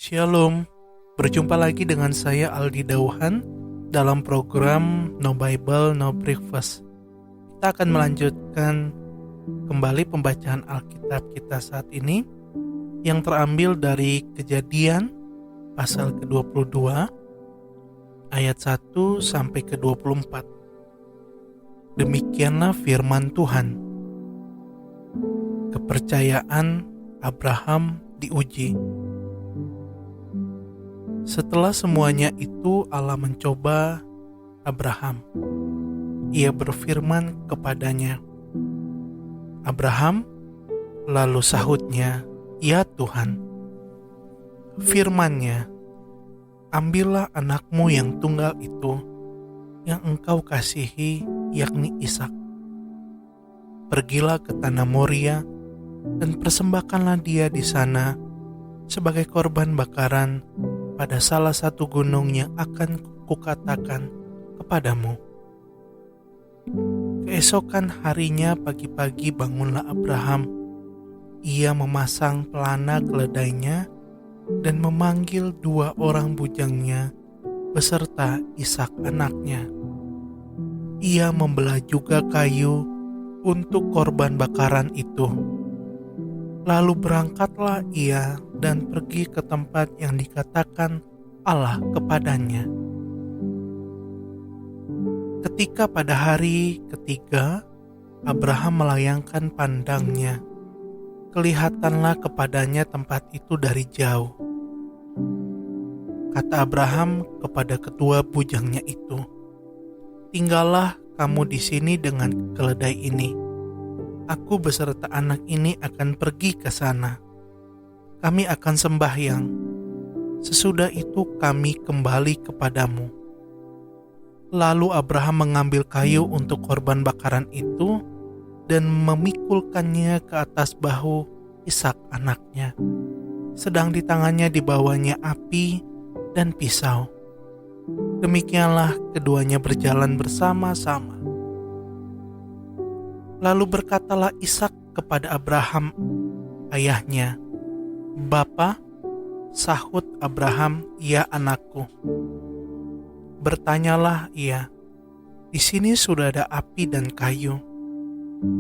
Shalom, berjumpa lagi dengan saya Aldi Dauhan dalam program No Bible No Breakfast. Kita akan melanjutkan kembali pembacaan Alkitab kita saat ini yang terambil dari Kejadian pasal ke-22 ayat 1 sampai ke-24. Demikianlah firman Tuhan. Kepercayaan Abraham diuji. Setelah semuanya itu Allah mencoba Abraham. Ia berfirman kepadanya, "Abraham," lalu sahutnya, "Ya Tuhan." Firman-Nya, "Ambillah anakmu yang tunggal itu, yang engkau kasihi, yakni Ishak. Pergilah ke tanah Moria dan persembahkanlah dia di sana sebagai korban bakaran pada salah satu gunung yang akan kukatakan kepadamu." Keesokan harinya pagi-pagi bangunlah Abraham. Ia memasang pelana keledainya dan memanggil 2 orang bujangnya beserta Ishak anaknya. Ia membelah juga kayu untuk korban bakaran itu. Lalu berangkatlah ia dan pergi ke tempat yang dikatakan Allah kepadanya. Ketika pada hari ketiga Abraham melayangkan pandangnya, kelihatanlah kepadanya tempat itu dari jauh. Kata Abraham kepada kedua bujangnya itu, "Tinggallah kamu di sini dengan keledai ini. Aku beserta anak ini akan pergi ke sana. Kami akan sembahyang. Sesudah itu kami kembali kepadamu." Lalu Abraham mengambil kayu untuk korban bakaran itu dan memikulkannya ke atas bahu Ishak anaknya. Sedang di tangannya dibawanya api dan pisau. Demikianlah keduanya berjalan bersama-sama. Lalu berkatalah Ishak kepada Abraham, ayahnya, "Bapa," sahut Abraham, "Ya anakku." Bertanyalah ia, "Di sini sudah ada api dan kayu,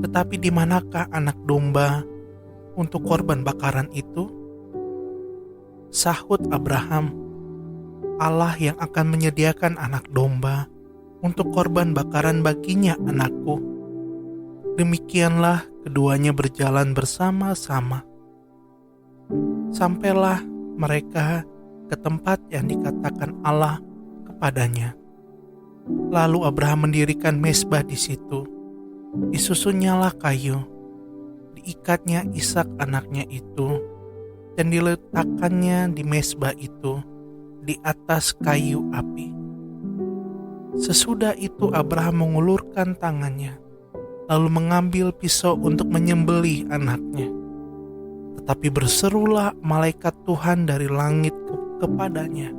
tetapi di manakah anak domba untuk korban bakaran itu?" Sahut Abraham, "Allah yang akan menyediakan anak domba untuk korban bakaran baginya, anakku." Demikianlah keduanya berjalan bersama-sama. Sampailah mereka ke tempat yang dikatakan Allah kepadanya. Lalu Abraham mendirikan mezbah di situ. Disusunnyalah kayu, diikatnya Ishak anaknya itu, dan diletakkannya di mezbah itu di atas kayu api. Sesudah itu Abraham mengulurkan tangannya, lalu mengambil pisau untuk menyembelih anaknya. Tetapi berserulah malaikat Tuhan dari langit kepadanya,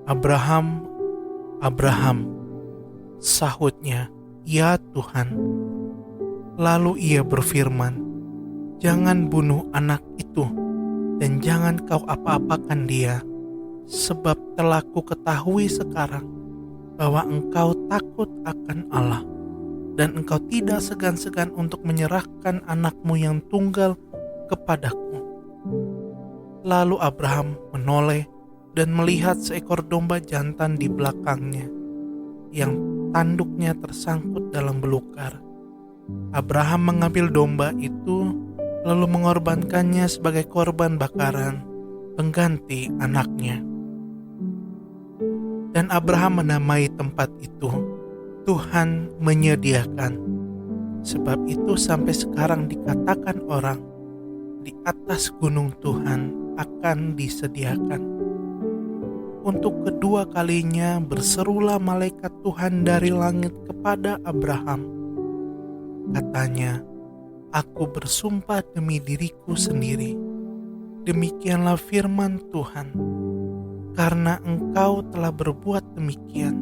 "Abraham, Abraham." Sahutnya, "Ya Tuhan." Lalu ia berfirman, "Jangan bunuh anak itu, dan jangan kau apa-apakan dia, sebab telah kuketahui sekarang bahwa engkau takut akan Allah, dan engkau tidak segan-segan untuk menyerahkan anakmu yang tunggal kepadaku." Lalu Abraham menoleh dan melihat seekor domba jantan di belakangnya, yang tanduknya tersangkut dalam belukar. Abraham mengambil domba itu, lalu mengorbankannya sebagai korban bakaran pengganti anaknya. Dan Abraham menamai tempat itu, "Tuhan menyediakan." Sebab itu sampai sekarang dikatakan orang, di atas gunung Tuhan akan disediakan. Untuk kedua kalinya berserulah malaikat Tuhan dari langit kepada Abraham. Katanya, "Aku bersumpah demi diriku sendiri, demikianlah firman Tuhan, karena engkau telah berbuat demikian,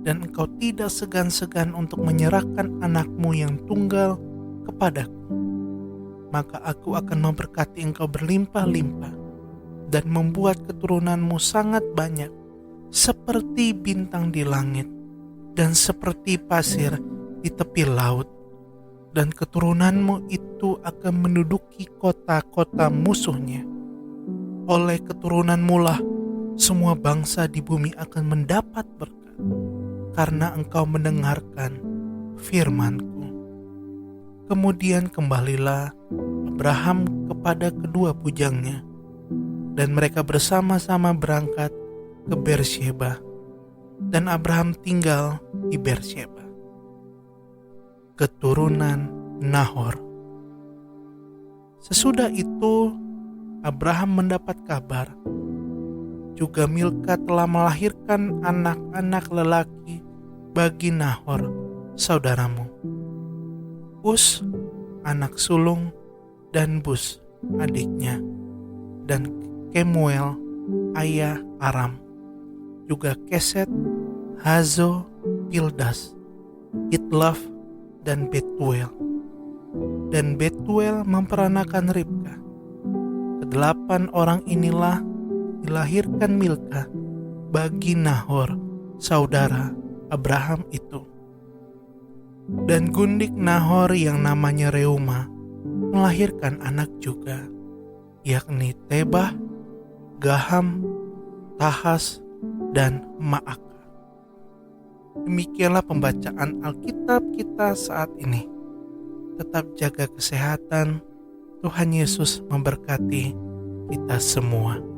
dan engkau tidak segan-segan untuk menyerahkan anakmu yang tunggal kepadaku, maka aku akan memberkati engkau berlimpah-limpah dan membuat keturunanmu sangat banyak, seperti bintang di langit dan seperti pasir di tepi laut. Dan keturunanmu itu akan menduduki kota-kota musuhnya. Oleh keturunanmu lah semua bangsa di bumi akan mendapat berkat, karena engkau mendengarkan firman-Ku. Kemudian kembalilah Abraham kepada kedua bujangnya, dan mereka bersama-sama berangkat ke Beersheba, dan Abraham tinggal di Beersheba. Keturunan Nahor. Sesudah itu Abraham mendapat kabar juga Milka telah melahirkan anak-anak lelaki bagi Nahor saudaramu, Us anak sulung, dan Bus adiknya, dan Kemuel ayah Aram, juga Keset, Hazo, Pildas, Itlaf, dan Betuel. Dan Betuel memperanakan Ribka. Kedelapan orang inilah dilahirkan Milka bagi Nahor saudara Abraham itu. Dan gundik Nahor yang namanya Reuma melahirkan anak juga, yakni Tebah, Gaham, Tahas, dan Maaka. Demikianlah pembacaan Alkitab kita saat ini. Tetap jaga kesehatan. Tuhan Yesus memberkati kita semua.